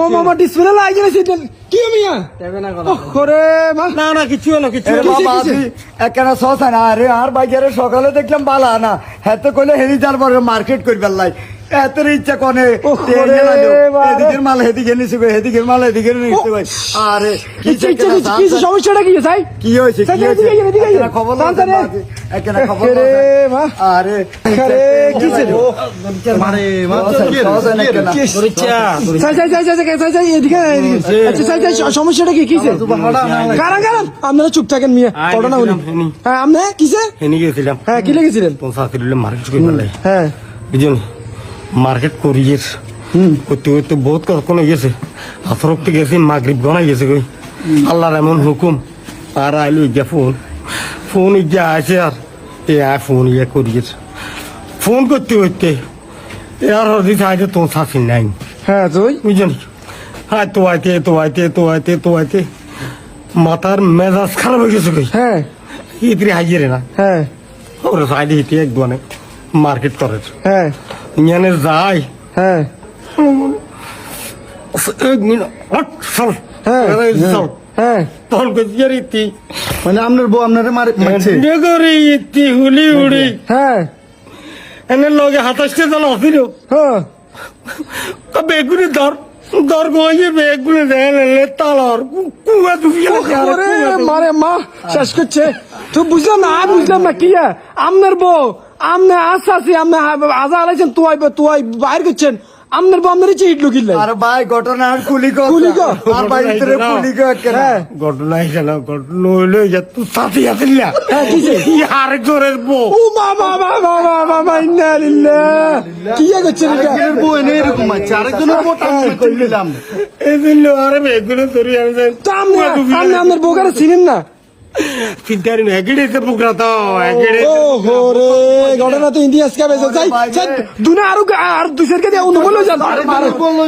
ও মামা ডিসপ্লে লাগিয়ে গেছে কি মিয়া ওরে মা না না কিছু না কিছু একখানা সস না আরে আর বাইকের সকালে দেখলাম বালা না হ্যাঁ তো কইলে হেরি যার পরে মার্কেট করি বেলাই এত ইচ্ছা কনে এদিকের মাল এদিকে নিছে এদিকের মাল এদিকে নিতে ভাই আরে কি সমস্যাটা কি ভাই কি হয়েছে কি হয়েছে খবর একখানা খবর আরে কিছে মারে সমস্যাটা কি কিছে কারণ আপনারা চুপ থাকেন মিয়া ঘটনা হলো হ্যাঁ আপনি কিছে হেনি গেছিলাম হ্যাঁ কি লেগেছিলেন 50 মার্কেট করি বেলাই হ্যাঁ বুঝুন মার্কেট করিয়ে করতে করতে বহুত কখন গেছে আসরক্তি গেছে মাগরিব গনাই গেছে কই আল্লাহর এমন হুকুম আর আইলো ইয়া ফোন ইয়া আছে আর এ ফোন ইয়া করিয়ে ফোন করতে করতে আর হরদি সাইডে তো শাসি নাই হ্যাঁ তুই বুঝুন হ্যাঁ তো আইতে মাথার মেজাজ খারাপ হয়ে গেছে কই হ্যাঁ ইতরি হাজিরে না হ্যাঁ ওরা সাইডে হিতে এক দোয়ানে মার্কেট করে হ্যাঁ ইয়ানে যাই হ্যাঁ এক মিনিট চল হ্যাঁ হ্যাঁ তখন গজিয়ার ইতি মানে আপনার বউ আপনারে মারছে করে ইতি হুলি উড়ি হ্যাঁ এনে লগে হাতাশতে জানো অফির হ্যাঁ বেগুনি দর গিয়ে বেগুনি দেখলে তালর কুয়া ওরে মারে মা শেষ করছে তুই বুঝলাম না কি আমনের বউ আমনে আসাসি আমনে আজা আলাইছেন তুই বাইর করছেন আমনের বউ আমনের ইট লুকিল আর ভাই ঘটনা কুলিকো আর ভাই ভিতরে কুলিকো একখানা ঘটনা হিসাবে ঘটনা হইলো যে তুই সাথে আসিল না আর জোরের বউ ও মা ইন্না লিল্লাহ কি করছেন এটা বউ এনে এরকম আছে আরেকজনের বউ টান কইলাম এই দিল আরে বেগুনি ধরি আনছে আমনে আমনের বউকে চিনেন না চিন্তারি না এগিয়ে পুকরা তো এগিয়ে ও হোরে ঘটনা তো ইন্ডিয়াস কা বেজে যাই দুনা আর দুসের কে দিয়ে অন্য বলে যান আরে বললো